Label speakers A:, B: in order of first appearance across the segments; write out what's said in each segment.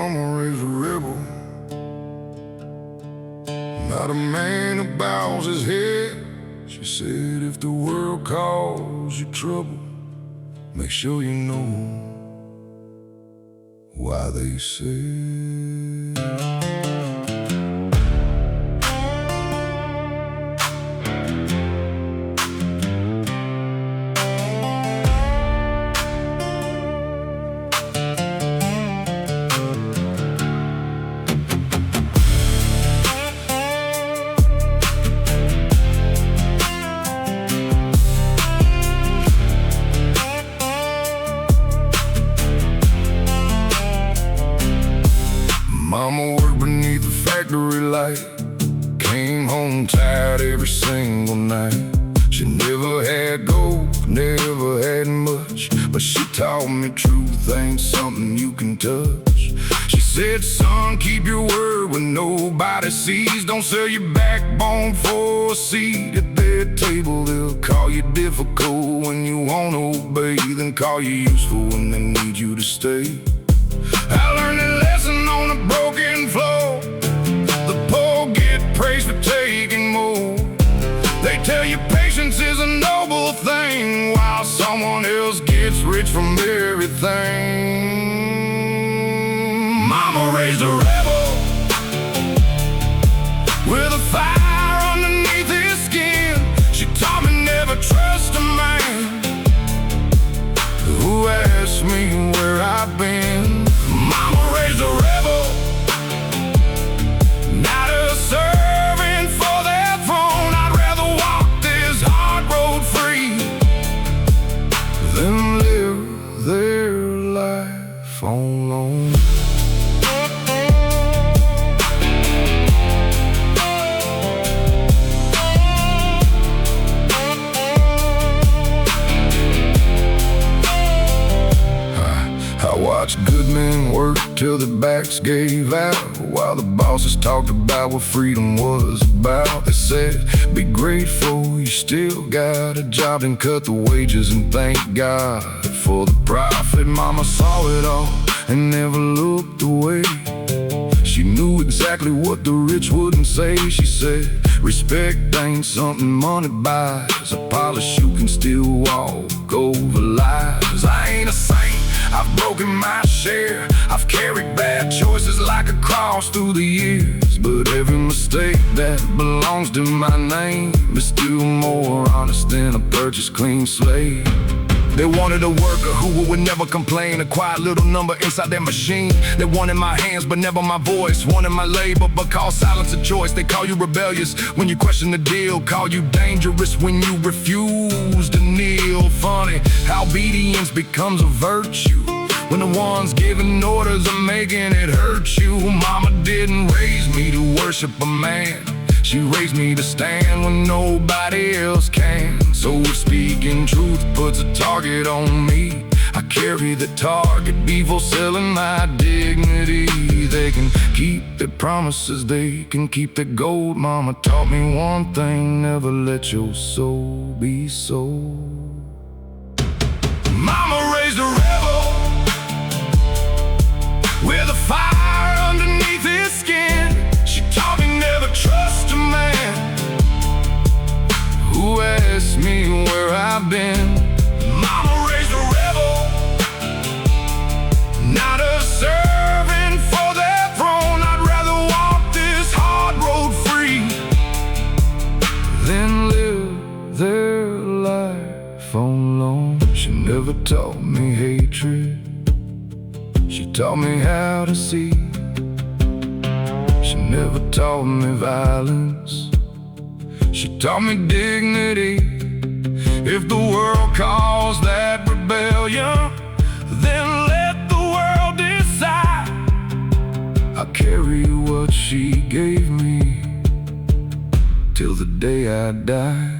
A: Mama raised a rebel, not a man who bows his head. She said, if the world calls you trouble, make sure you know why they say. Mama worked beneath the factory light, came home tired every single night. She never had gold, never had much, but she taught me truth ain't something you can touch. She said, son, keep your word when nobody sees. Don't sell your backbone for a seat at their table. They'll call you difficult when you won't obey, then call you useful when they need you to stay. I learned a lesson on a broken floor. The poor get praised for taking more. They tell you patience is a noble thing, while someone else gets rich from everything. Mama raised a rebel with a fire underneath his skin. She taught me never trust a man who asks me where I've been. Mama raised a rebel, not a servant for their throne. I'd rather walk this hard road free than live their life alone. I watched good men work till their backs gave out, while the bosses talked about what freedom was about. They said, be grateful you still got a job, and cut the wages and thank God for the profit. Mama saw it all and never looked away. She knew exactly what the rich wouldn't say. She said, respect ain't something money buys, a polish you can still walk over lies. I ain't a saint, I've broken my share. I've carried bad choices like a cross through the years, but every mistake that belongs to my name is still more honest than a purchased clean slate. They wanted a worker who would never complain, a quiet little number inside their machine. They wanted my hands but never my voice, wanted my labor but call silence a choice. They call you rebellious when you question the deal, call you dangerous when you refuse to kneel. Funny how obedience becomes a virtue when the ones giving orders are making it hurt you. Mama didn't raise me to worship a man, she raised me to stand when nobody else can. So if speaking truth puts a target on me, I carry the target, be for selling my dignity. They can keep their promises, they can keep their gold. Mama taught me one thing, never let your soul be sold. Mama raised a rebel with a fire underneath his skin. She taught me never trust a man who asks me where I've been. Mama raised a rebel, not a servant for their throne. I'd rather walk this hard road free than live their life alone. She never taught me hatred, she taught me how to see. She never taught me violence, she taught me dignity. If the world calls that rebellion, then let the world decide. I'll carry what she gave me till the day I die.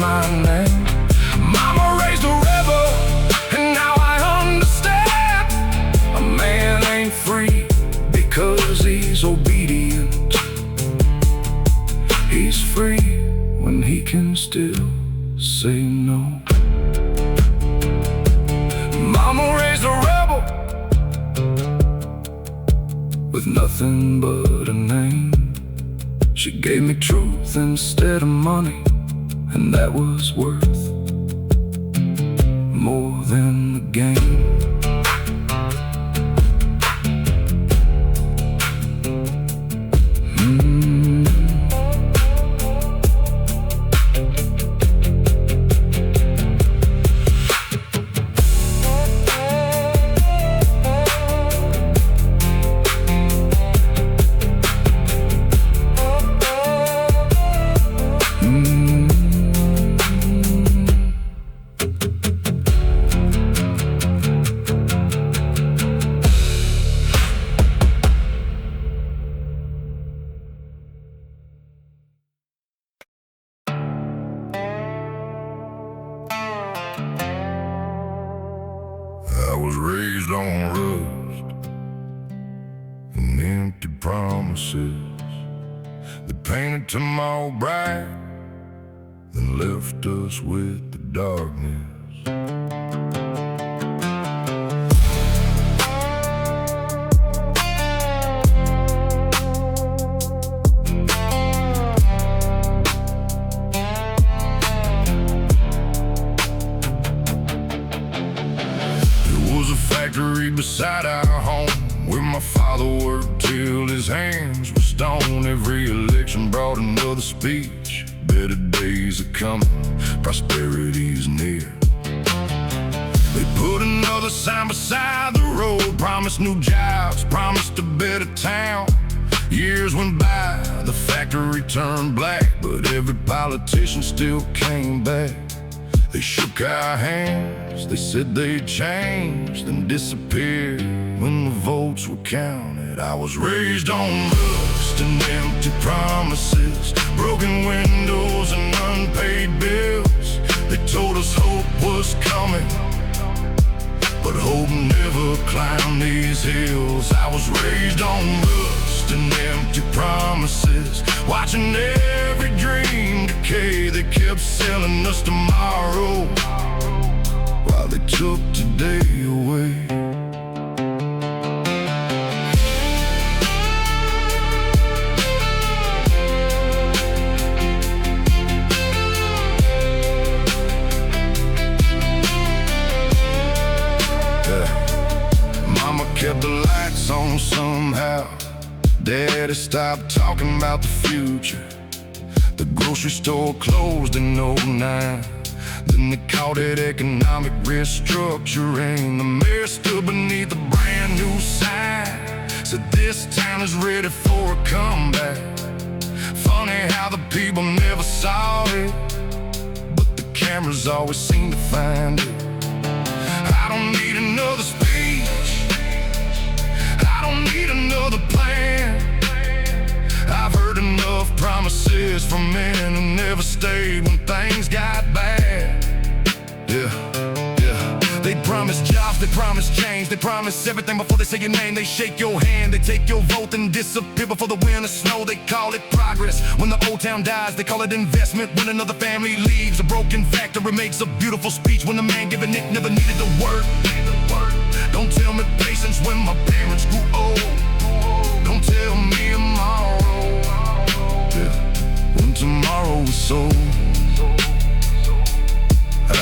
A: my name. Mama raised a rebel, and now I understand. A man ain't free because he's obedient. He's free when he can still say no. Mama raised a rebel with nothing but a name. She gave me truth instead of money, and that was worth more than the game. I was raised on rust and empty promises that painted tomorrow bright, then left us with the darkness. Factory beside our home, where my father worked till his hands were stone. Every election brought another speech. Better days are coming, prosperity's near. They put another sign beside the road, promised new jobs, promised a better town. Years went by, the factory turned black, but every politician still came back. They shook our hands, they said they'd change, then disappeared when the votes were counted. I was raised on rust and empty promises, broken windows and unpaid bills. They told us hope was coming, but hope never climbed these hills. I was raised on rust and empty promises, watching every dream decay. They kept selling us tomorrow while they took today away. Mama kept the lights on somehow. Daddy stopped talking about the future. The grocery store closed in '09. Then they called it economic restructuring. The mayor stood beneath a brand new sign, said this town is ready for a comeback. Funny how the people never saw it, but the cameras always seem to find it. I don't need another speech, I don't need another plan. I've heard enough promises from men who never stayed when things got bad. They promise jobs, they promise change, they promise everything before they say your name. They shake your hand, they take your vote and disappear before the winter snow. They call it progress. When the old town dies, they call it investment. When another family leaves, a broken factory makes a beautiful speech. When the man giving it never needed to work. Don't tell me patience when my parents grew old. Don't tell me tomorrow, when tomorrow is sold.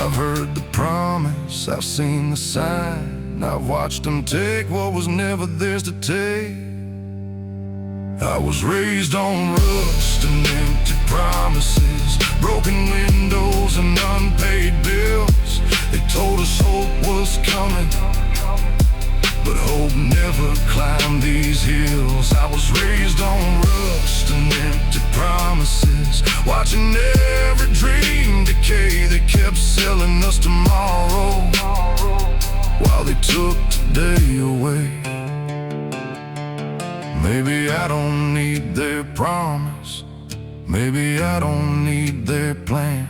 A: I've heard the promise, I've seen the sign, I've watched them take what was never theirs to take. I was raised on rust and empty promises, broken windows and unpaid bills. They told us hope was coming, but hope never climbed these hills. I was raised on rust and empty promises, watching every dream decay. They kept selling us tomorrow while they took today away. Maybe I don't need their promise, maybe I don't need their plan.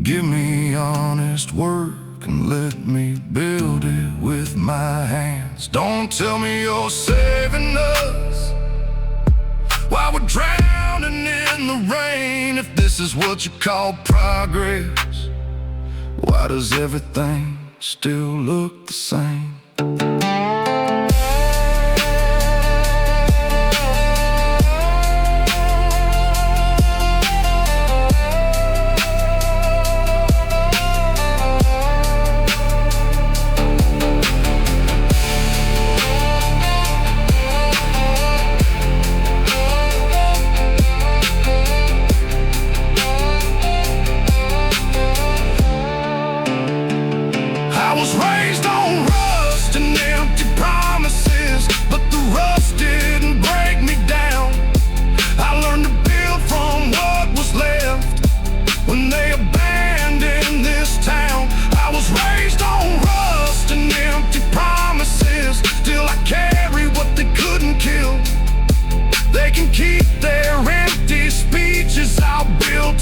A: Give me honest work and let me build it with my hands. Don't tell me you're saving us while we're drowning in the rain. If this is what you call progress, why does everything still look the same?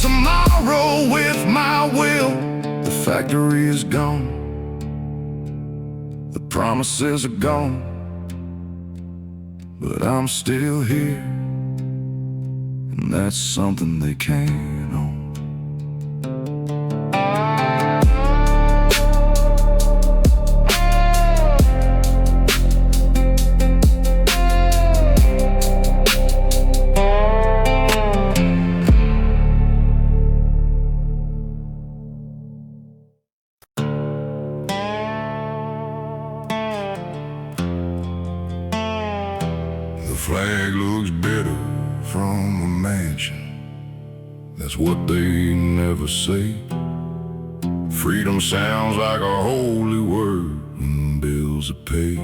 A: Tomorrow with my will. The factory is gone, the promises are gone, but I'm still here, and that's something they can't own. The flag looks better from a mansion. That's what they never say. Freedom sounds like a holy word when bills are paid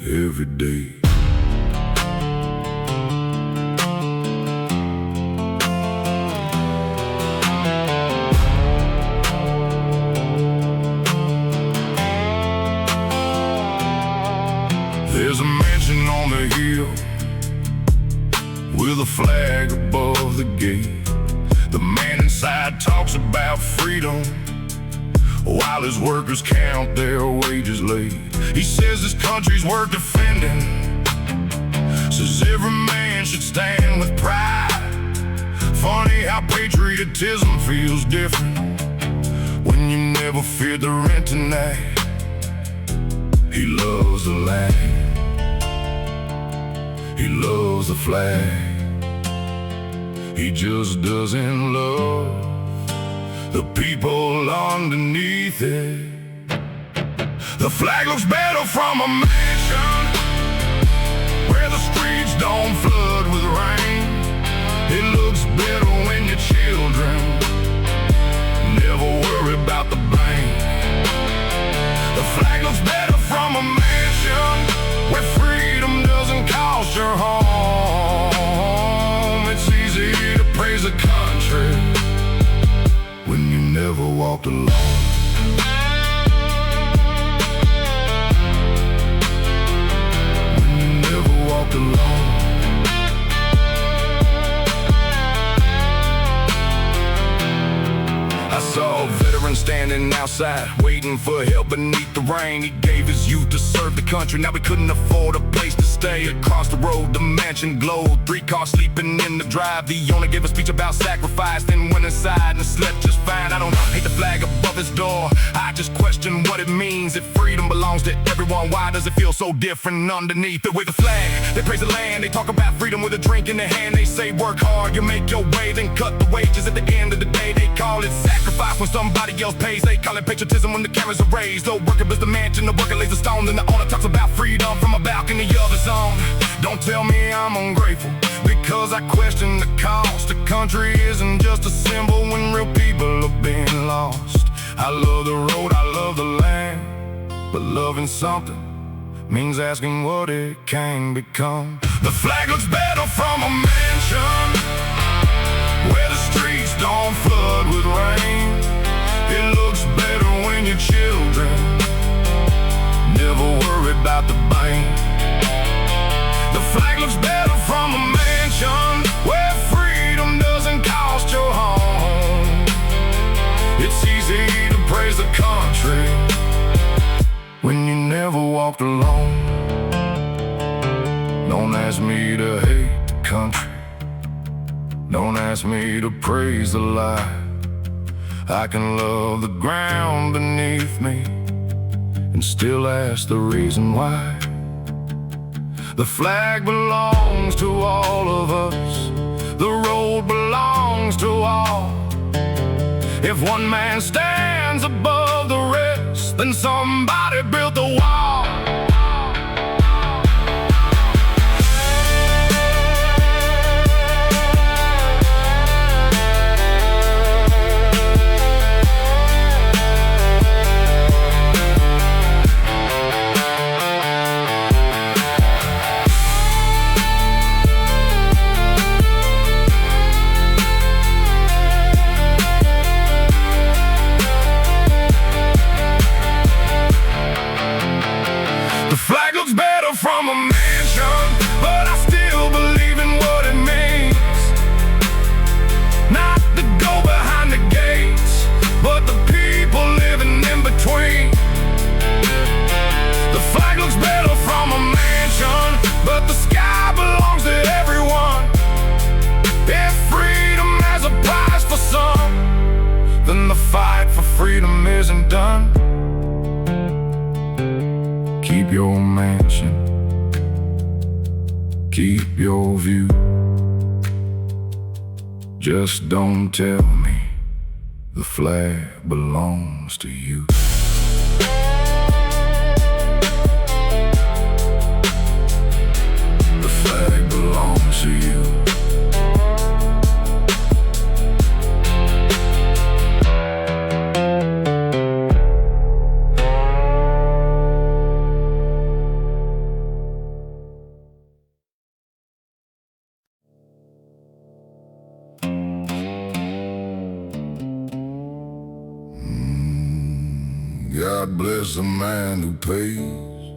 A: every day. There's a mansion on the hill with a flag above the gate. The man inside talks about freedom while his workers count their wages late. He says this country's worth defending, says every man should stand with pride. Funny how patriotism feels different when you never feared the rent tonight. He loves the land, he loves the flag. He just doesn't love the people underneath it. The flag looks better from a mansion where the streets don't flood with rain. It looks better when your children never worry about the bank. The flag looks better from a mansion where freedom doesn't cost your home. It's easy to praise a country when you never walked alone. When you never walked alone. I saw a veteran standing outside, waiting for help beneath the rain. He gave his youth to serve the country, now he couldn't afford a place to stay. Across the road, the mansion glowed, 3 cars sleeping in the drive. The owner gave a speech about sacrifice, then went inside and slept just fine. I don't hate the flag above his door, I just question what it means. If freedom belongs to everyone, why does it feel so different underneath it? With the flag, they praise the land, they talk about freedom with a drink in their hand. They say work hard, you make your way, then cut the wages. At the end of the day, they call it sacrifice when somebody else pays. They call it patriotism when the cameras are raised. The worker builds the mansion, the worker lays the stone, then the owner talks about freedom from a balcony of his own. Don't tell me I'm ungrateful, because I question the cost. The country isn't just a symbol when real people are being lost. I love the road, I love the land, but loving something means asking what it can become. The flag looks better from a mansion where the streets don't flood with rain. It looks better when your children never worry about the bank. The flag looks better from a mansion where freedom doesn't cost your home. say when you never walked alone? Don't ask me to hate the country, don't ask me to praise the light. I can love the ground beneath me and still ask the reason why. The flag belongs to all of us, the road belongs to all. If one man stands above the rest, then somebody built the wall. From a mansion, but I still believe in what it means. Not to go behind the gates, but the people living in between. The flag looks better from a mansion, but the sky belongs to everyone. If freedom has a price for some, then the fight for freedom isn't done. Keep your mansion, keep your view. Just don't tell me the flag belongs to you. The flag belongs to you. God bless the man who pays.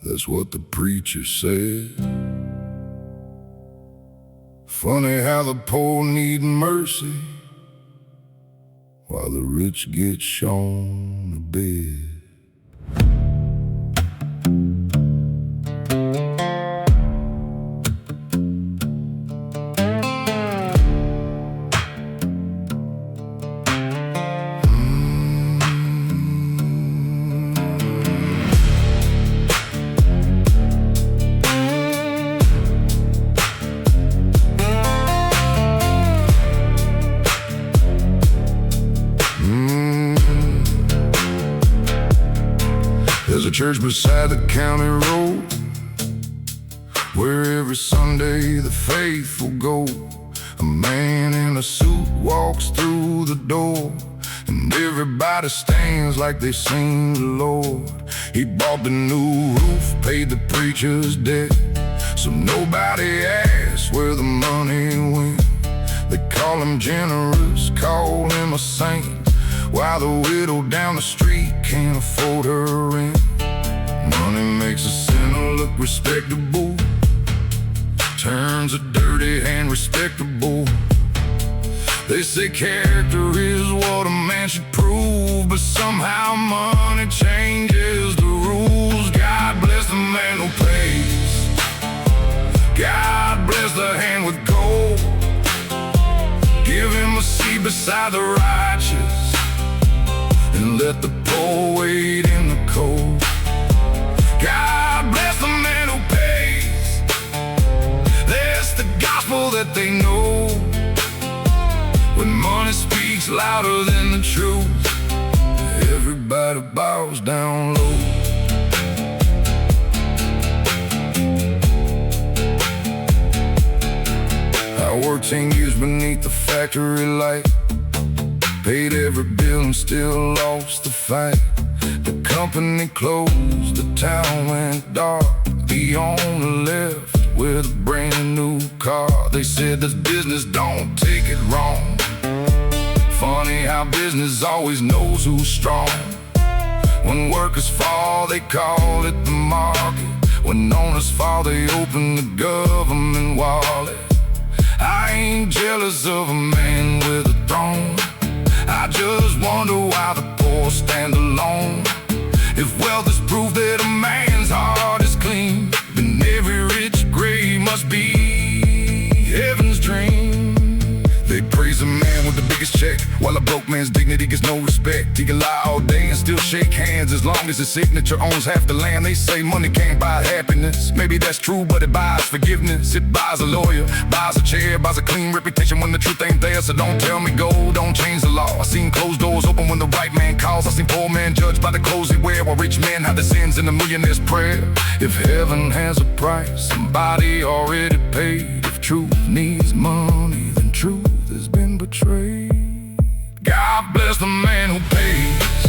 A: That's what the preacher said. Funny how the poor need mercy while the rich get shown a bed. There's a church beside the county road where every Sunday the faithful go. A man in a suit walks through the door, and everybody stands like they sing the Lord. He bought the new roof, paid the preacher's debt, so nobody asks where the money went. They call him generous, call him a saint, while the widow down the street can't afford her rent. Money makes a sinner look respectable, turns a dirty hand respectable. They say character is what a man should prove, but somehow money changes the rules. God bless the man who pays, God bless the hand with gold. Give him a seat beside the righteous, and let the poor wait in the cold. God bless the man who pays. That's the gospel that they know. When money speaks louder than the truth, everybody bows down low. I worked 10 years beneath the factory light, paid every bill and still lost the fight. The company closed, the town went dark. The owner left with a brand new car. They said this business, don't take it wrong. Funny how business always knows who's strong. When workers fall, they call it the market. When owners fall, they open the government wallet. I ain't jealous of a man with a throne, I just wonder why the poor stand alone. If wealth is proof that a man's heart is clean, then every rich grave must be heaven's dream. They praise a man with the biggest check, while a broke man's dignity gets no respect. He can lie all day and still shake hands as long as his signature owns half the land. They say money can't buy happiness. Maybe that's true, but it buys forgiveness. It buys a lawyer, buys a chair, buys a clean reputation when the truth ain't there. So don't tell me gold don't change the law. I seen closed doors open when the right man calls. I seen poor men judged by the clothes they wear, while rich men hide their sins in a millionaire's prayer. If heaven has a price, somebody already paid. If truth needs money, then truth has been betrayed. God bless the man who pays.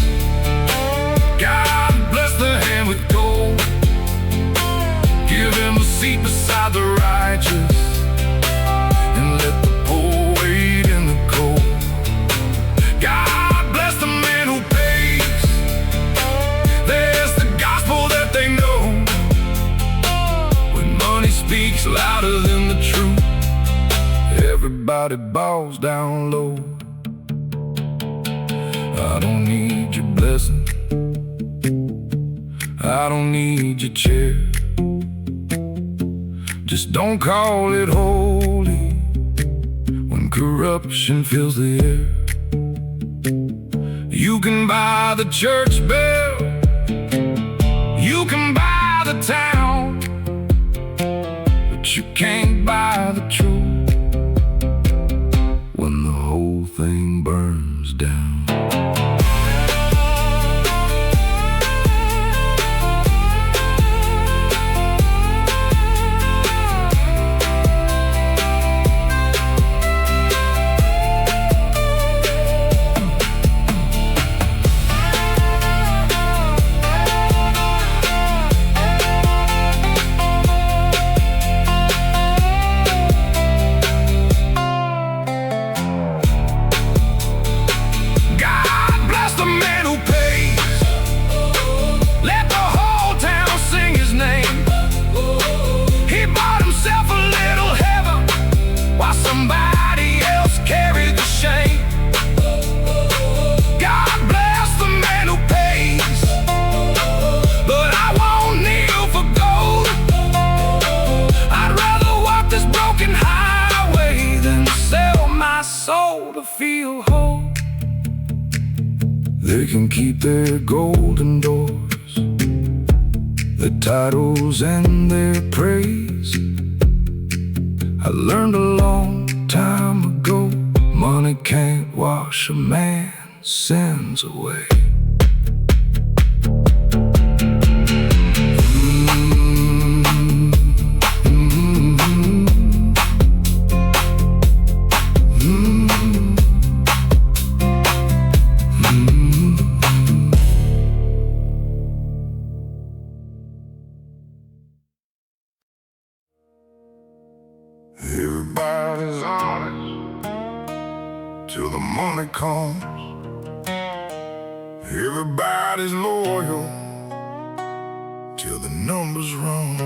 A: God bless the hand with gold. Give him a seat beside the righteous, and let the poor wait in the cold. God bless the man who pays. There's the gospel that they know. When money speaks louder than the truth, everybody bows down low. I don't need your blessing, I don't need your chair. Just don't call it holy when corruption fills the air. You can buy the church bell, you can buy the town, but you can't buy the truth when the whole thing burns down. Feel whole. They can keep their golden doors, their titles and their praise. I learned a long time ago, money can't wash a man's sins away. Everybody's honest till the money comes. Everybody's loyal till the numbers run.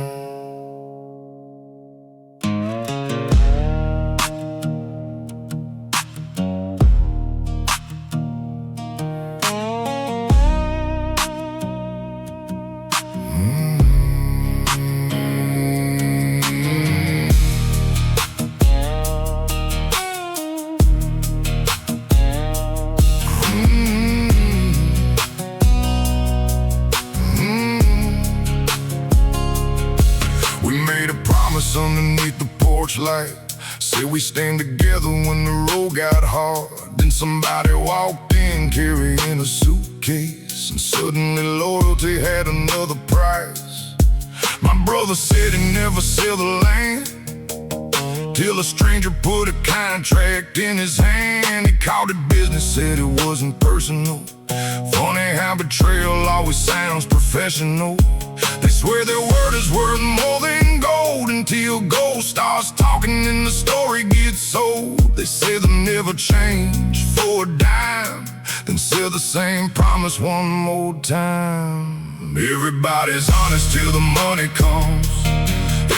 A: Underneath the porch light, said we stand together when the road got hard. Then somebody walked in carrying a suitcase, and suddenly loyalty had another price. My brother said he never sell the land till a stranger put a contract in his hand. He called it business, said it wasn't personal. Funny how betrayal always sounds professional. They swear their word is worth more than gold, until gold starts talking and the story gets sold. They say they'll never change for a dime, then sell the same promise one more time. Everybody's honest till the money comes.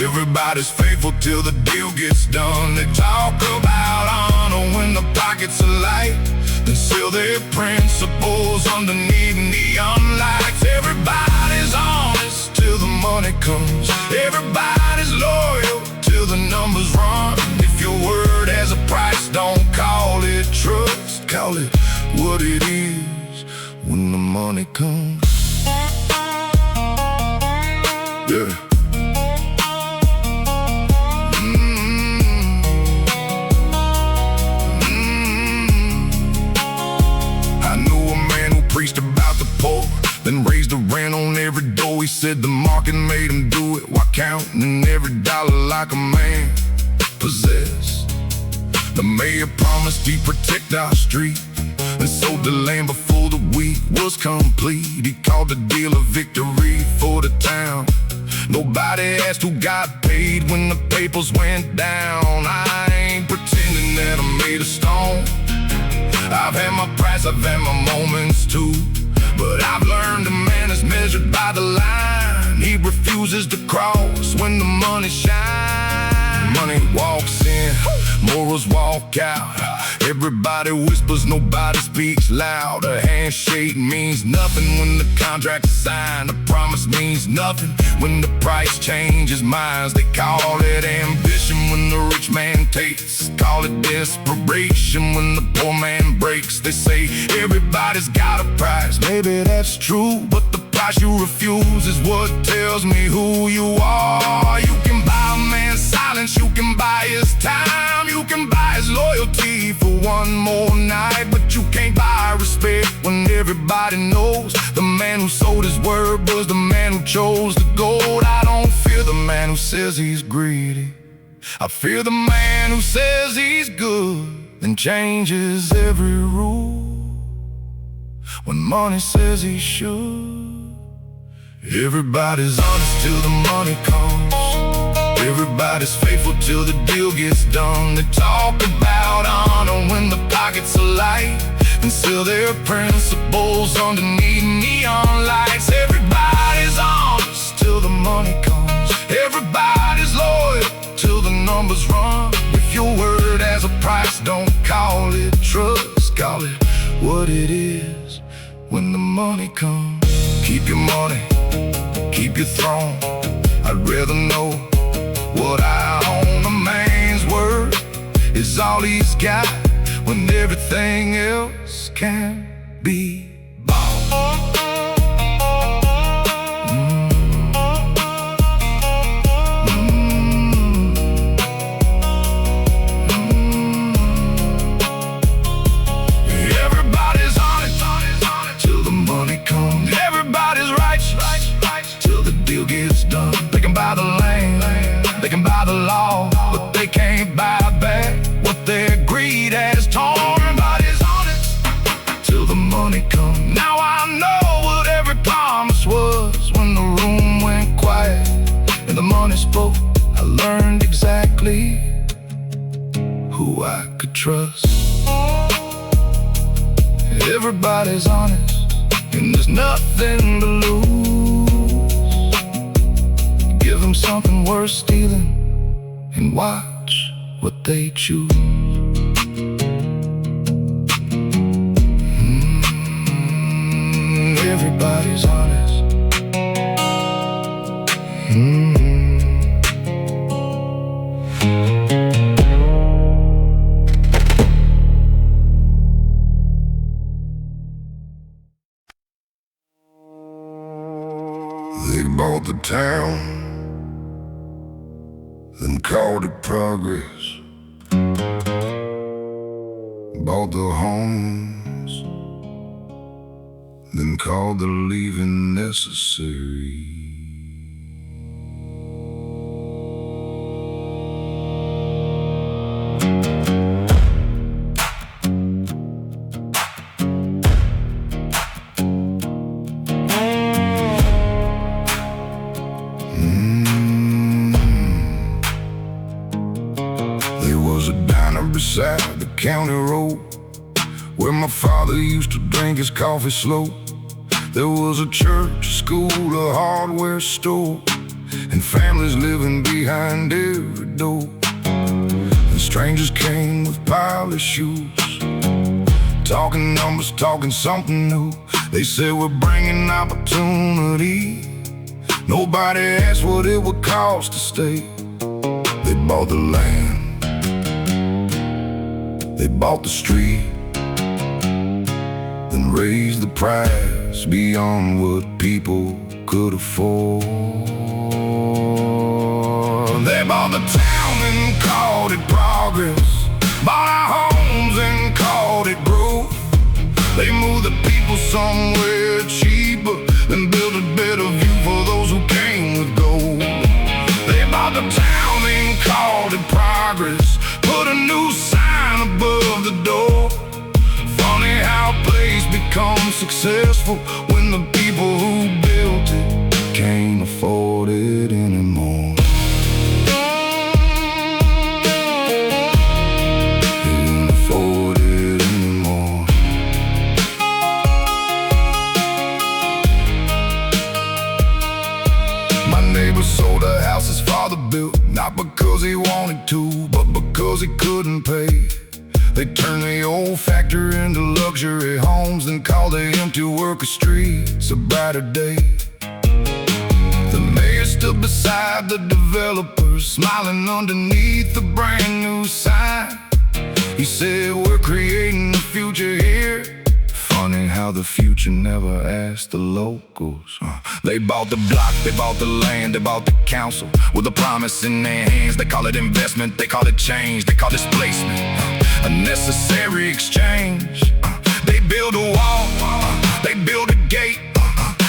A: Everybody's faithful till the deal gets done. They talk about honor when the pockets are light. and sell their principles underneath neon lights. Everybody's honest till the money comes. Everybody's loyal till the numbers run. If your word has a price, don't call it trust. Call it what it is when the money comes. Yeah. I know a man who preached about the poor, then raised the rent on every door. He said the market made him do it while counting every dollar like a man possessed. The mayor promised he'd protect our street and sold the land before the week was complete. He called the deal a victory for the town. Nobody asked who got paid when the papers went down. I ain't pretending that I'm made of stone. I've had my price, I've had my moments too, but I've learned a man is measured by the line he refuses to cross when the money shines. Money walks in, morals walk out. Everybody whispers, nobody speaks loud. A handshake means nothing when the contract's signed. A promise means nothing when the price changes minds. They call it ambition when the rich man takes. Call it desperation when the poor man breaks. They say everybody's got a price. Maybe that's true, but the price you refuse is what tells me who you are. You can buy a man's silence, you can buy his time, you can buy his loyalty for one more night, but you can't buy respect when everybody knows the man who sold his word was the man who chose the gold. I don't fear the man who says he's greedy, I fear the man who says he's good and changes every rule when money says he should. Everybody's honest till the money comes. Everybody's faithful till the deal gets done. They talk about honor when the pockets are light and sell their principles underneath neon lights. Everybody's honest till the money comes. Everybody's loyal till the numbers run. If your word has a price, don't call it trust. Call it what it is when the money comes. Keep your money, keep your throne. I'd rather know what I own. A man's word is all he's got when everything else can be bought. Everybody's on it till the money comes. Everybody's righteous till the deal gets done. They can buy the land, they can buy the law, but they can't buy back what their greed has torn. Everybody's honest till the money comes. Now I know what every promise was when the room went quiet and the money spoke. I learned exactly who I could trust. Everybody's honest and there's nothing to lose. Give them something worth stealing and watch what they choose. Everybody's honest. They bought the town, then called it progress. Bought the homes, then called the leaving necessary. Beside the county road where my father used to drink his coffee slow. There was a church, a school, a hardware store, and families living behind every door. And strangers came with polished shoes, talking numbers, talking something new. They said we're bringing opportunity. Nobody asked what it would cost to stay. They bought the land, they bought the street, then raised the price beyond what people could afford. They bought the town and called it progress, bought our homes and called it growth. They moved the people somewhere cheaper, then built a better view for those who came with gold. They bought the town and called it progress, put a new sign above the door. Funny how a place becomes successful when the people who built it can't afford it anymore. Can't afford it anymore. My neighbor sold a house his father built, not because he wanted to, but because he couldn't pay. They turned the old factory into luxury homes, then called the empty worker streets a brighter day. The mayor stood beside the developers, smiling underneath the brand new sign. He said, we're creating the future here. Funny how the future never asked the locals. They bought the block, they bought the land, they bought the council. With a promise in their hands, they call it investment, they call it change, they call displacement. A necessary exchange. They build a wall, they build a gate,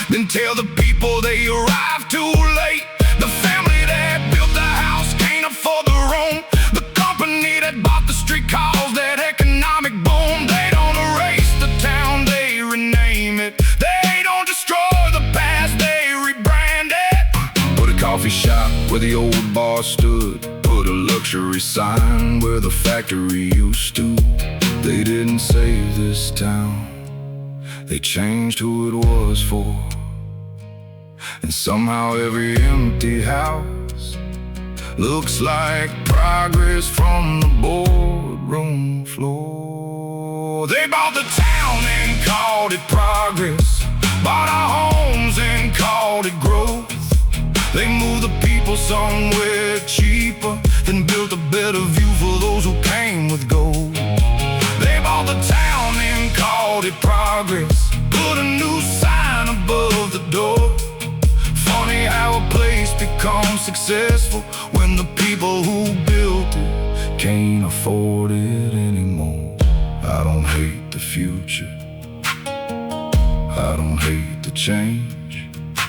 A: then tell the people they arrived too late. The family that built the house can't afford the room. The company that bought the street calls that economic boom. They don't erase the town, they rename it. They don't destroy the past, they rebrand it. Put a coffee shop where the old bar stood, put a luxury sign where the factory used to. They didn't save this town, they changed who it was for. And somehow every empty house looks like progress from the boardroom floor. They bought the town and called it progress, bought our homes and called it growth. They moved the people somewhere cheaper, then built a better view for those who came with gold. They bought the town and called it progress, put a new sign above the door. Funny how a place becomes successful when the people who built it can't afford it anymore. I don't hate the future, I don't hate the change,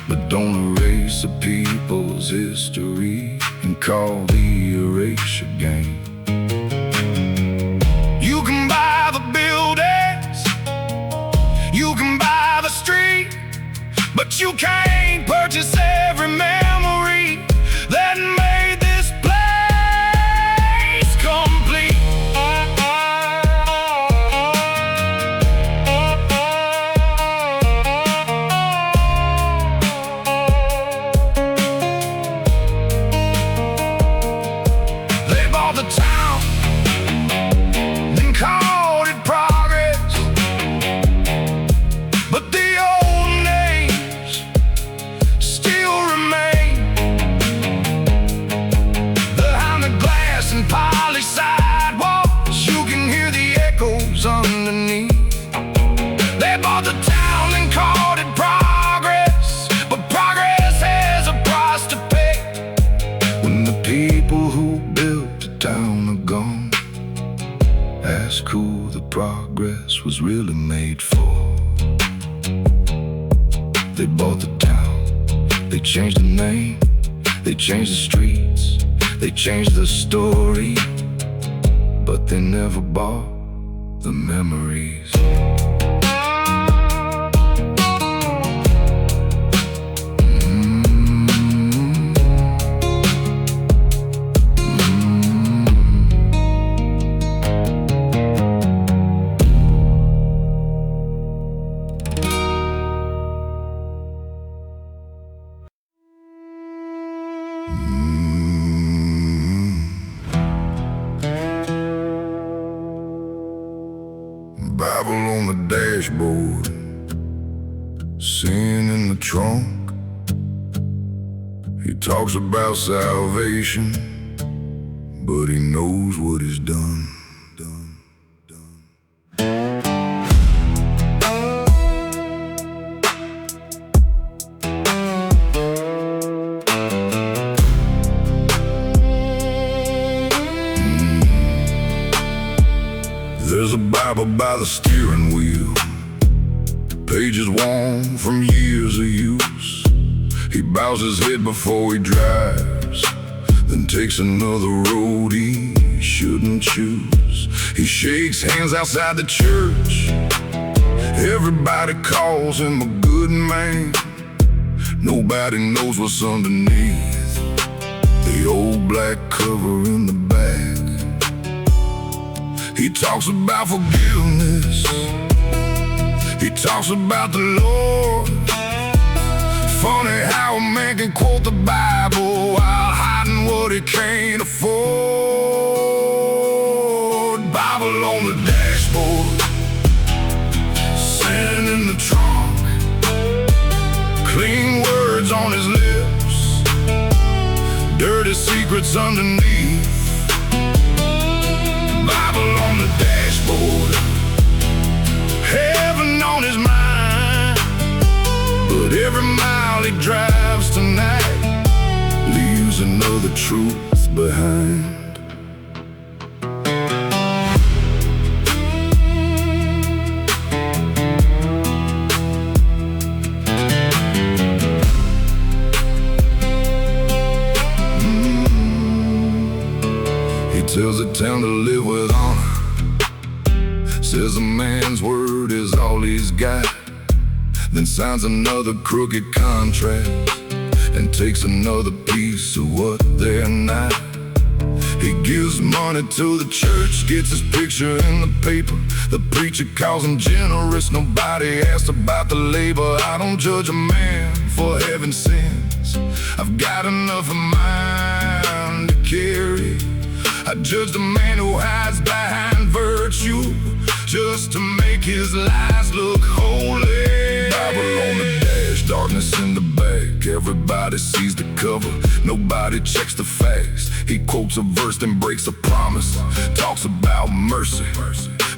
A: but don't erase a people's history and call the erasure game. You can buy the buildings, you can buy the street, but you can't purchase every memory that made this place complete. They bought the town, then called it progress, but the old names still remain. Behind the glass and polished sidewalks, you can hear the echoes underneath. They bought the town and called it progress, but progress has a price to pay. When the people who built the town are gone, ask who the progress was really made for. They bought the town, they changed the name, they changed the streets, they changed the story, but they never bought the memories. Babylon. He talks about salvation, but he knows what he's done. There's a Bible by the steering wheel, pages worn from years of use. He bows his head before he drives, then takes another road he shouldn't choose. He shakes hands outside the church, everybody calls him a good man. Nobody knows what's underneath the old black cover in the back. He talks about forgiveness, he talks about the Lord. Funny how a man can quote the Bible while hiding what he can't afford. Bible on the dashboard, sin in the trunk, clean words on his lips, dirty secrets underneath. Bible on the dashboard, heaven on his mind, but every mile he drives tonight leaves another truth behind. He tells the town to live with honor, says a man's word is all he's got, then signs another crooked contract and takes another piece of what they're not. He gives money to the church, gets his picture in the paper. The preacher calls him generous, nobody asks about the labor. I don't judge a man for having sins, I've got enough of mine to carry. I judge the man who hides behind virtue just to make his lies look holy. Bible on the dash, darkness in the back, everybody sees the cover, nobody checks the facts. He quotes a verse, then breaks a promise, talks about mercy,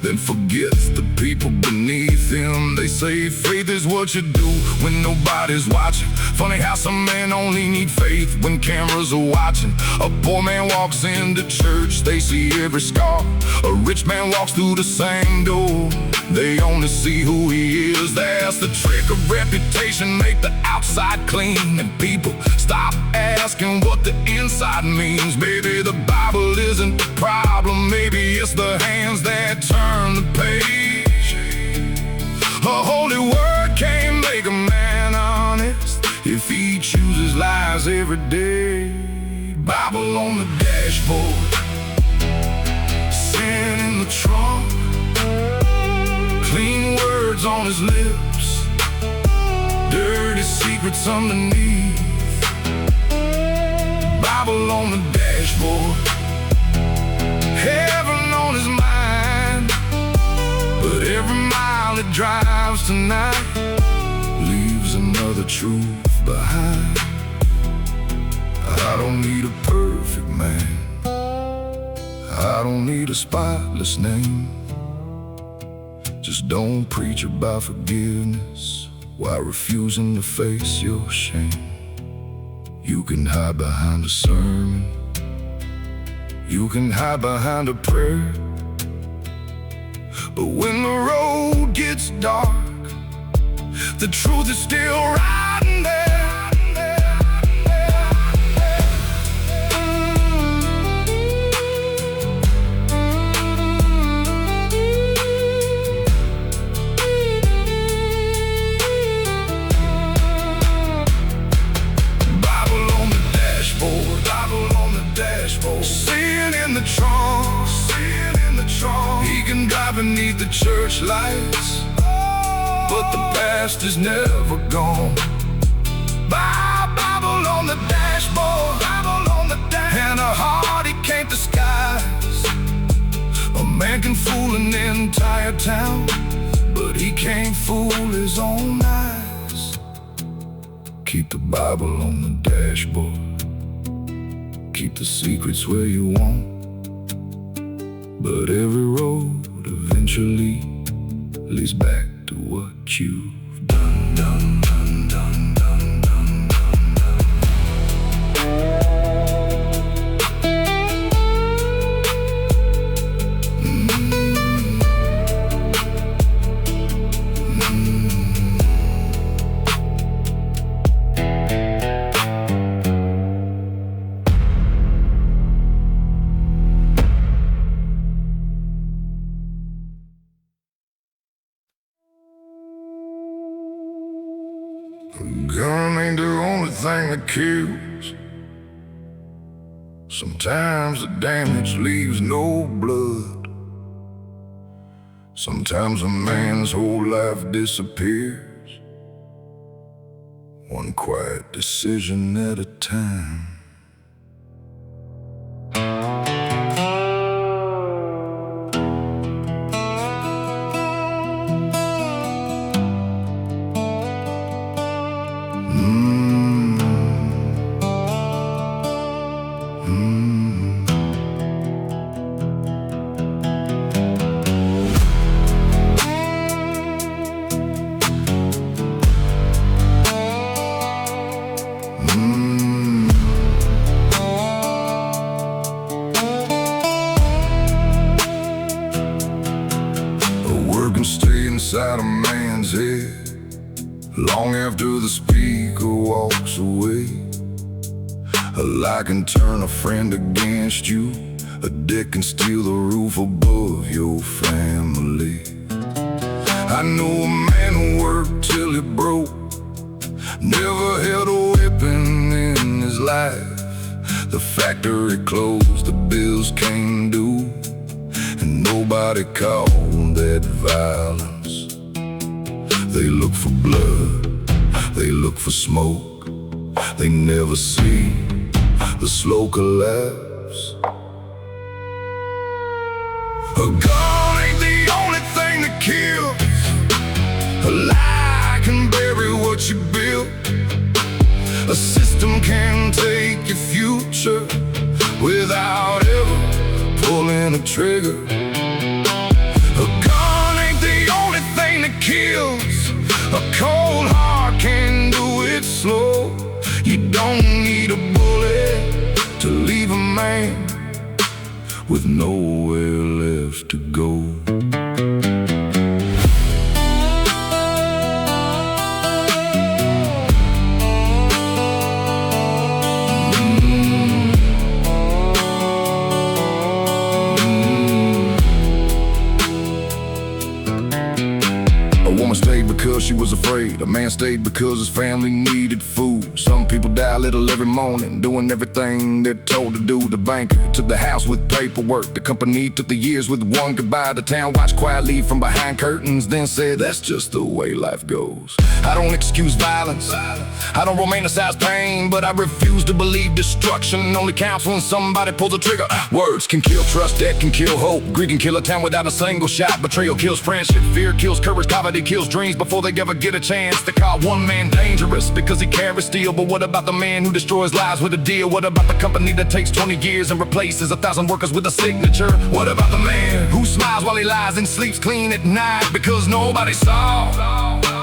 A: then forgets the people beneath him. They say faith is what you do when nobody's watching. Funny how some men only need faith when cameras are watching. A poor man walks into church, they see every scar. A rich man walks through the same door, they only see who he is. That's the trick of reputation, make the outside clean, and people stop asking what the inside means. Maybe the Bible isn't the problem, maybe it's the hands that turn the page. A holy word can't make a man honest if he chooses lies every day. Bible on the dashboard, sin in the trunk, clean words on his lips, dirty secrets underneath. Bible on the dashboard, heaven on his mind, but every mile it drives tonight leaves another truth behind. I don't need a perfect man, I don't need a spotless name. Just don't preach about forgiveness while refusing to face your shame. You can hide behind a sermon, you can hide behind a prayer, but when the road gets dark, the truth is still right in there. Sin in the trunk, sin in the trunk. He can drive beneath the church lights, but the past is never gone. Bible on the dashboard, Bible on the dash, and a heart he can't disguise. A man can fool an entire town, but he can't fool his own eyes. Keep the Bible on the dashboard. Keep the secrets where you want. But every road eventually leads back to what you've done, done, done, done, done, done, done, done. A gun ain't the only thing that kills. Sometimes the damage leaves no blood. Sometimes a man's whole life disappears, one quiet decision at a time. Stay inside a man's head long after the speaker walks away. A lie can turn a friend against you. A debt can steal the roof above your family. I know a man who worked till he broke, never held a weapon in his life. The factory closed, the bills came due, and nobody called that violence. They look for blood, they look for smoke, they never see the slow collapse. A gun ain't the only thing that kills. A lie can bury what you built. A system can take your future without ever pulling a trigger. A gun ain't the only thing that kills. A cold heart can do it slow. You don't need a bullet to leave a man with nowhere left to go. A woman stayed because she was afraid. A man stayed because his family needed food. Some people die a little every morning, doing everything they're told to do. The banker took the house with paperwork. The company took the years with one goodbye. The town watched quietly from behind curtains, then said, that's just the way life goes. I don't excuse violence, I don't romanticize pain, but I refuse to believe destruction only counts when somebody pulls a trigger. Words can kill trust, debt can kill hope. Greed can kill a town without a single shot. Betrayal kills friendship, fear kills courage. Poverty kills dreams before they ever get a chance to call one man dangerous because he carries steel. But what about the man who destroys lives with a deal? What about the company that takes 20 years and replaces 1,000 workers with a signature? What about the man who smiles while he lies and sleeps clean at night because nobody saw?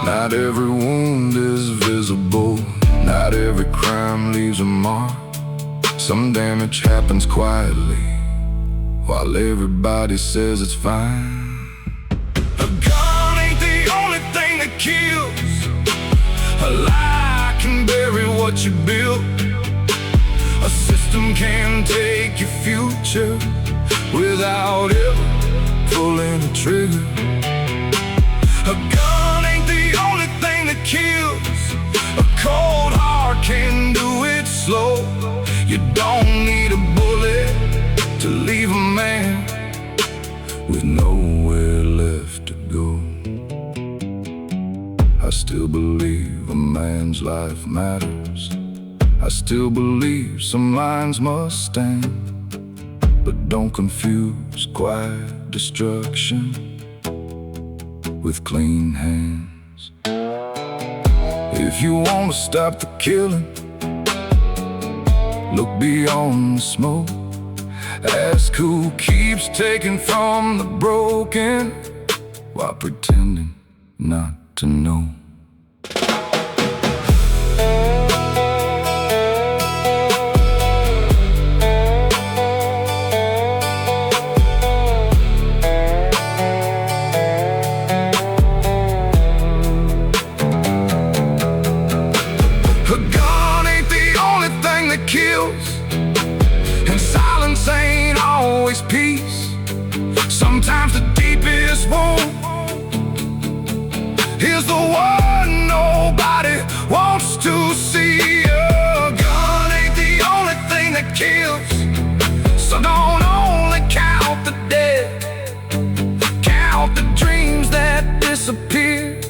A: Not every wound is visible, not every crime leaves a mark. Some damage happens quietly while everybody says it's fine. A gun ain't the only thing that kills. A lie can bury what you built. A system can take your future without ever pulling a trigger. A gun ain't the only thing that kills. A cold heart can do it slow. You don't need a bullet to leave a man with nowhere left to go. I still believe a man's life matters. I still believe some lines must stand. But don't confuse quiet destruction with clean hands. If you want to stop the killing, look beyond the smoke. Ask who keeps taking from the broken while pretending not to know. A gun ain't the only thing that kills, and silence ain't always peace. Sometimes the deepest wound is the one nobody wants to see. A gun ain't the only thing that kills, so don't only count the dead, count the dreams that disappear,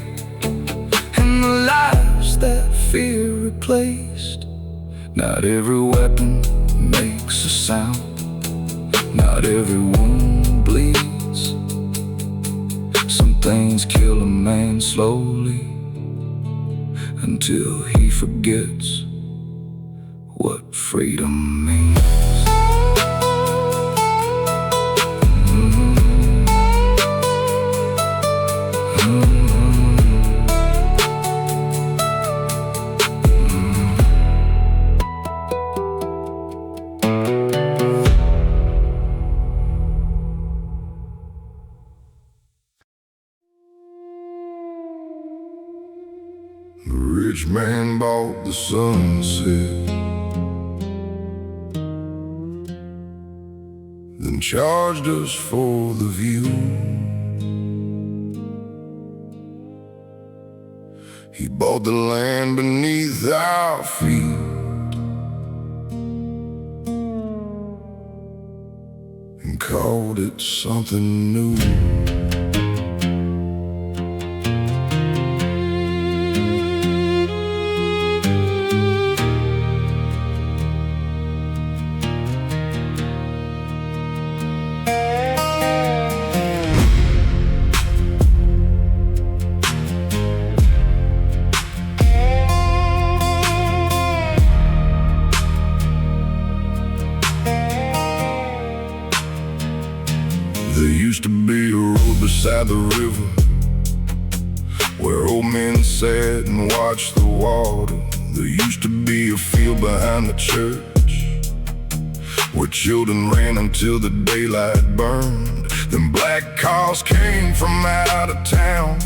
A: and the lives that fear replaced. Not every weapon makes a sound, not every wound bleeds. Some things kill a man slowly until he forgets what freedom means. The rich man bought the sunset, then charged us for the view. He bought the land beneath our feet, and called it something new. There used to be a road beside the river where old men sat and watched the water. There used to be a field behind the church where children ran until the daylight burned. Then black cars came from out of town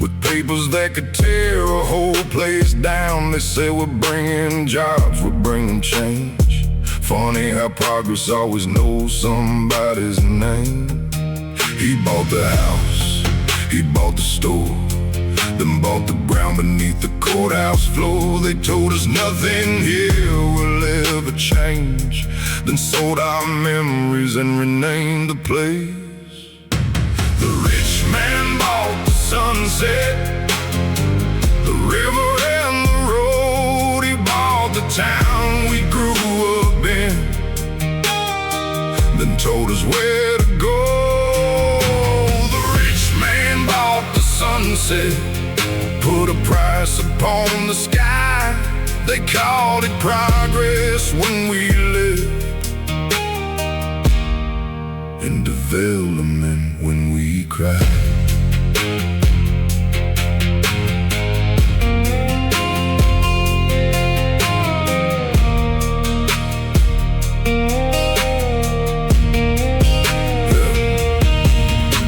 A: with papers that could tear a whole place down. They said we're bringing jobs, we're bringing change. Funny how progress always knows somebody's name. He bought the house, he bought the store, then bought the ground beneath the courthouse floor. They told us nothing here will ever change, then sold our memories and renamed the place. The rich man bought the sunset, the river and the road. He bought the town we grew up in, then told us where to go. Sunset put a price upon the sky. They called it progress when we lived, and development when we cried.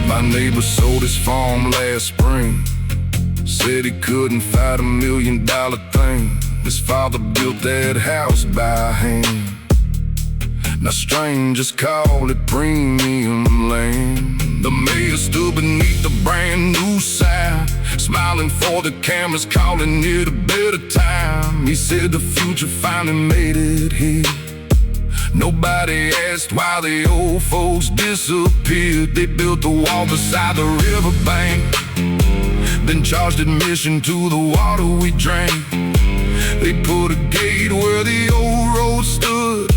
A: My neighbor sold his farm last spring, said he couldn't fight $1 million thing. His father built that house by hand. Now strangers call it premium land. The mayor stood beneath the brand new sign, smiling for the cameras, calling it a better time. He said the future finally made it here. Nobody asked why the old folks disappeared. They built a wall beside the riverbank, then charged admission to the water we drank. They put a gate where the old road stood,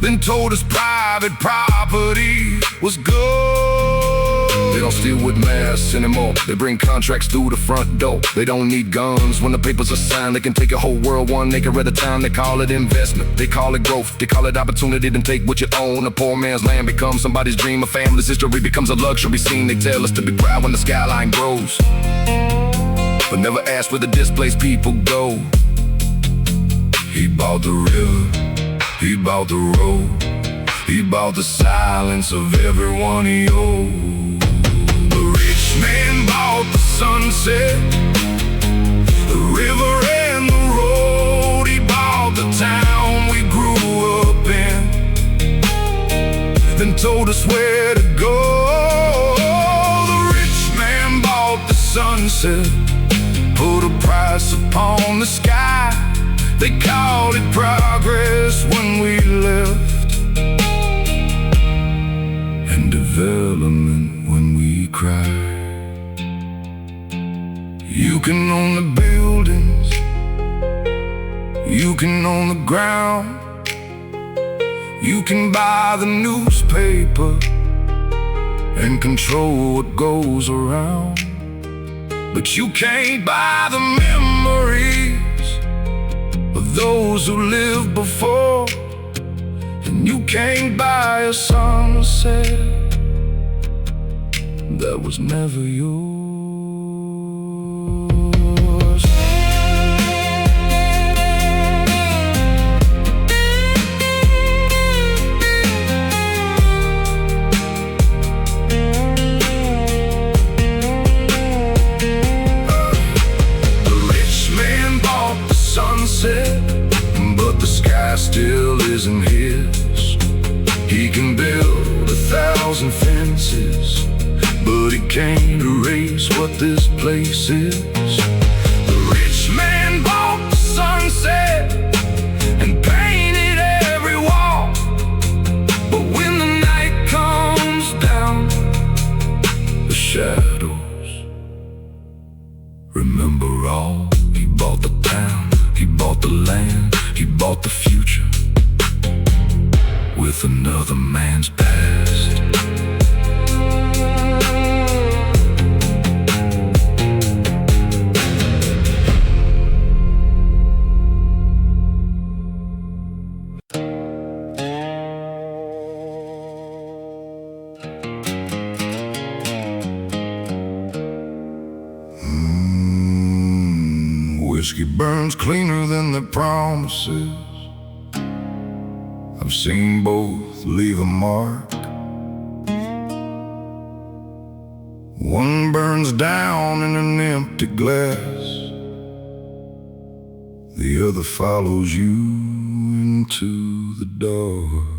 A: then told us private property was good. They don't steal with masks anymore. They bring contracts through the front door. They don't need guns when the papers are signed. They can take a whole world 1 acre at a time. They call it investment, they call it growth, they call it opportunity. Then take what you own. A poor man's land becomes somebody's dream. A family's history becomes a luxury scene. They tell us to be proud when the skyline grows, but never ask where the displaced people go. He bought the river, he bought the road, he bought the silence of everyone he owed. The rich man bought the sunset, the river and the road. He bought the town we grew up in, then told us where to go. The rich man bought the sunset, put a price upon the sky. They called it progress when we left, and development when we cried. You can own the buildings, you can own the ground, you can buy the newspaper and control what goes around, but you can't buy the memories of those who lived before. And you can't buy a sunset that was never yours. But the sky still isn't his. He can build 1,000 fences, but he can't erase what this place is. The rich man bought the sunset and painted every wall, but when the night comes down, the shadows remember all. He bought the town, he bought the land, he bought the future with another man's past. Whiskey burns cleaner than the promises. I've seen both leave a mark. One burns down in an empty glass, the other follows you into the dark.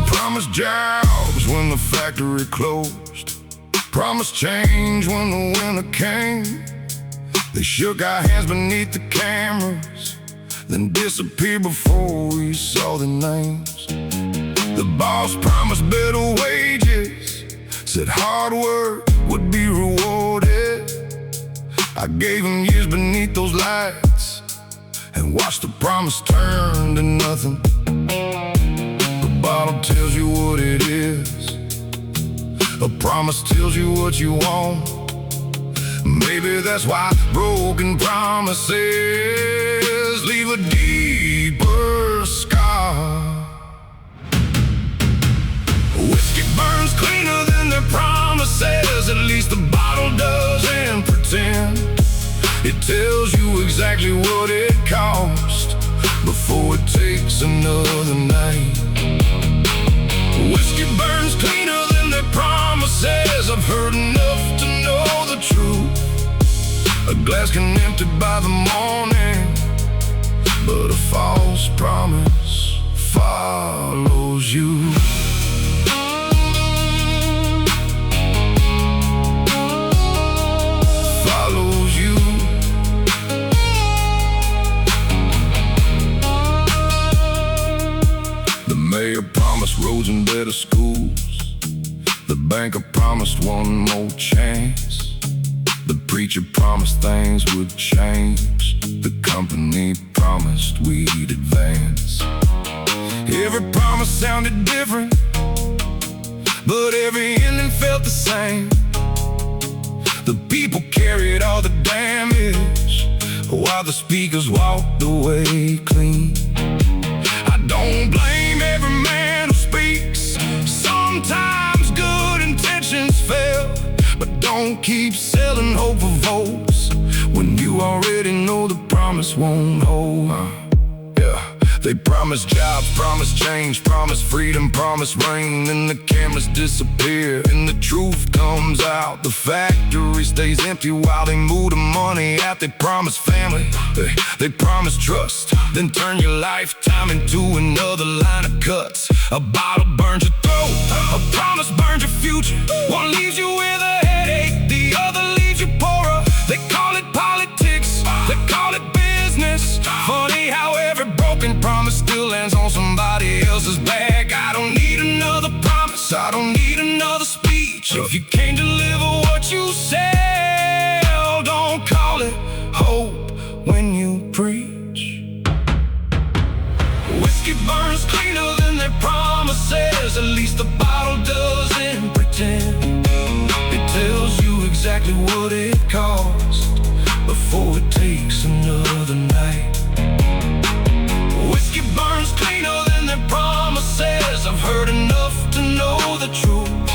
A: Promised jobs when the factory closed, promised change when the winter came. They shook our hands beneath the cameras, then disappeared before we saw the names. The boss promised better wages, said hard work would be rewarded. I gave him years beneath those lights and watched the promise turn to nothing. The bottle tells you what it is, a promise tells you what you want. Maybe that's why broken promises leave a deeper scar. Whiskey burns cleaner than their promises, at least the bottle doesn't pretend. It tells you exactly what it cost before it takes another night. Whiskey burns cleaner than their promises. I've heard enough to know the truth. A glass can empty by the morning, but a false promise follows you. mayor promised roads and better schools. The banker promised one more chance. The preacher promised things would change. The company promised we'd advance. Every promise sounded different, but every ending felt the same. The people carried all the damage, while the speakers walked away clean. I don't blame every man who speaks. Sometimes good intentions fail, but don't keep selling hope for votes when you already know the promise won't hold. They promise jobs, promise change, promise freedom, promise rain. Then the cameras disappear and the truth comes out. The factory stays empty while they move the money out. They promise family, they promise trust, then turn your lifetime into another line of cuts. A bottle burns your throat, a promise burns your future. One leaves you with a headache, the other leaves you poorer. They call it politics, they call it business. Funny how every broken promise still lands on somebody else's back. I don't need another promise, I don't need another speech. If you can't deliver what you sell, don't call it hope when you preach. Whiskey burns cleaner than their promises. At least the bottle doesn't pretend. It tells you exactly what it cost before it takes another night. Whiskey burns cleaner than their promises. I've heard enough to know the truth.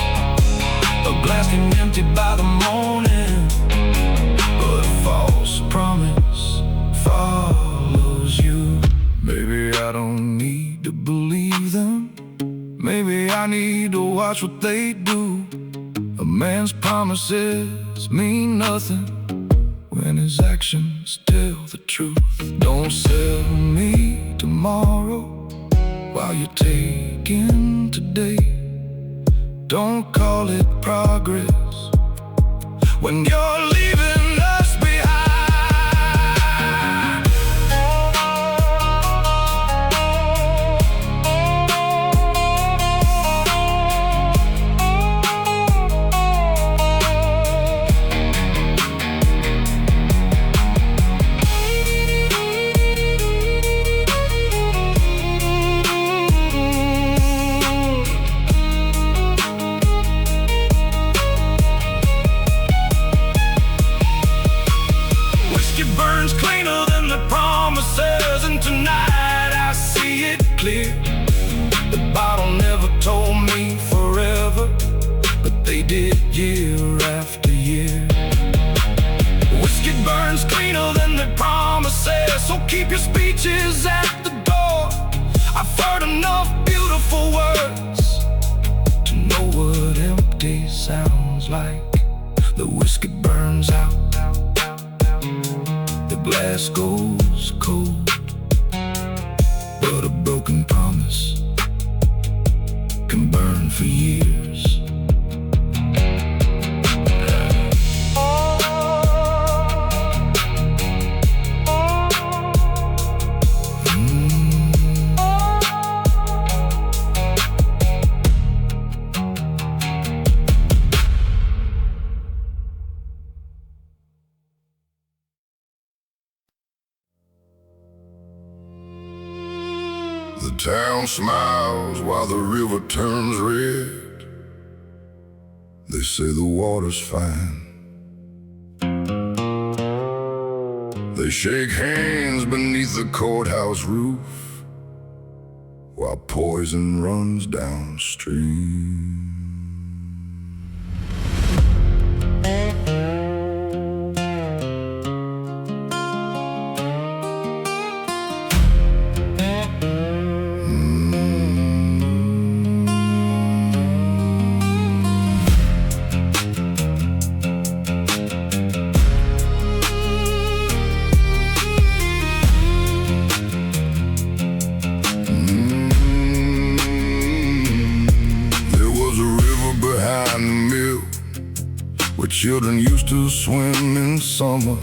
A: A glass can empty by the morning, but a false promise follows you. Maybe I don't need to believe them. Maybe I need to watch what they do. A man's promises mean nothing when his actions tell the truth. Don't sell me tomorrow while you're taking today. Don't call it progress when you're leaving us behind. And tonight I see it clear. The bottle never told me forever, but they did year after year. Whiskey burns cleaner than their promises, so keep your speeches at the door. I've heard enough beautiful words to know what empty sounds like. The whiskey burns out, the glass goes cold, but a broken promise can burn for years. The town smiles while the river turns red. They say the water's fine. They shake hands beneath the courthouse roof while poison runs downstream. Children used to swim in summer.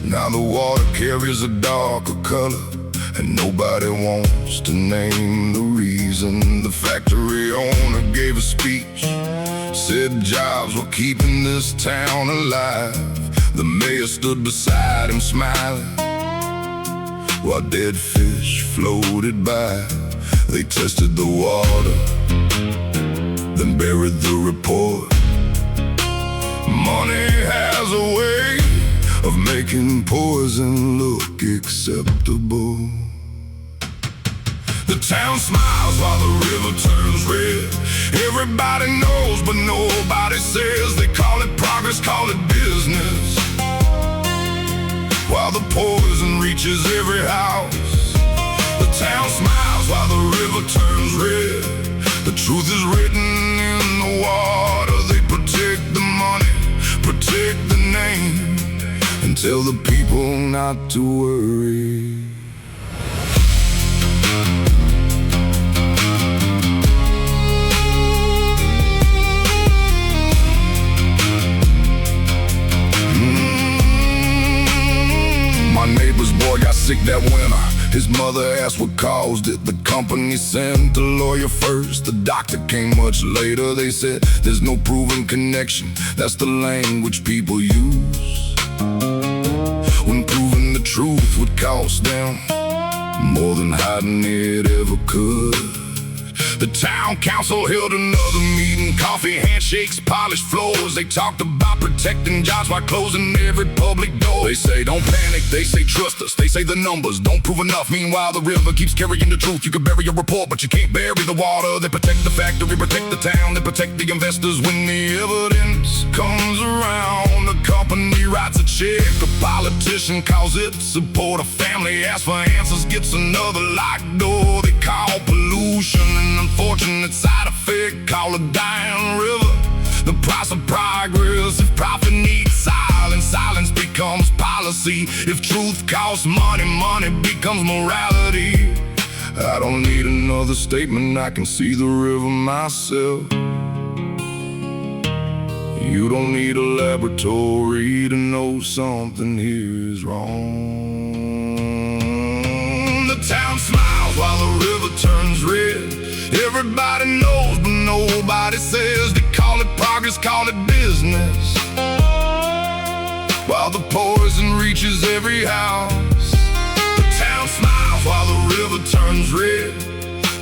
A: Now the water carries a darker color, and nobody wants to name the reason factory owner gave a speech, said jobs were keeping this town alive. The mayor stood beside him smiling, while dead fish floated by. They tested the water, then buried the report. Money has a way of making poison look acceptable. The town smiles while the river turns red. Everybody knows, but nobody says. They call it progress, call it business, while the poison reaches every house. The town smiles while the river turns red. The truth is written in the water. They protect the money, protect the name, and tell the people not to worry. My neighbor's boy got sick that winter. His mother asked what caused it. The company sent a lawyer first. The doctor came much later. They said there's no proven connection. That's the language people use when proving the truth would cost them more than hiding it ever could. The town council held another meeting. Coffee, handshakes, polished floors. They talked about protecting jobs while closing every public door. They say don't panic, they say trust us. They say the numbers don't prove enough. Meanwhile the river keeps carrying the truth. You can bury a report, but you can't bury the water. They protect the factory, protect the town. They protect the investors. When the evidence comes around, the company writes a check. A politician calls it support. A family asks for answers, gets another locked door. They call pollution an unfortunate side effect, call a dying river the price of progress. If profit needs silence, silence becomes policy. If truth costs money, money becomes morality. I don't need another statement, I can see the river myself. You don't need a laboratory to know something here is wrong. The town smiles while the river turns red. Everybody knows, but nobody says. They call it progress, call it business, while the poison reaches every house. The town smiles while the river turns red.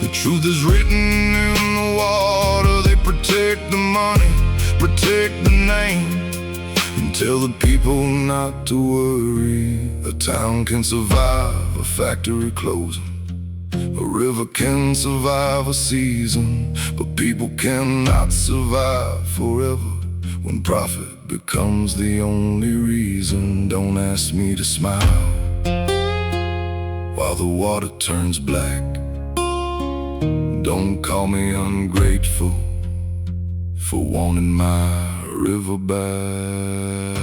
A: The truth is written in the water. They protect the money, protect the name, and tell the people not to worry. A town can survive a factory closing. A river can survive a season, but people cannot survive forever. When profit becomes the only reason, don't ask me to smile while the water turns black. Don't call me ungrateful for wanting my river back.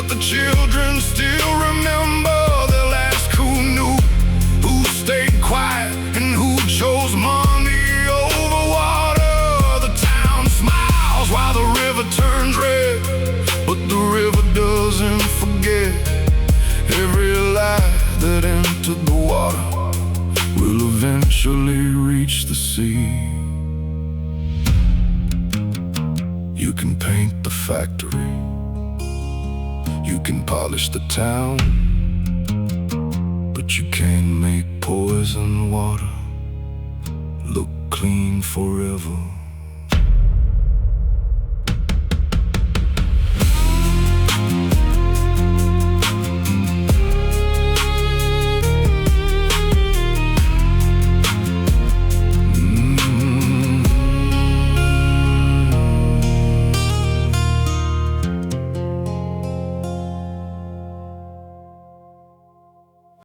A: The children still remember. They'll ask who knew, who stayed quiet, and who chose money over water. The town smiles while the river turns red, but the river doesn't forget. Every lie that entered the water will eventually reach the sea. You can paint the factory, you can polish the town, but you can't make poison water look clean forever.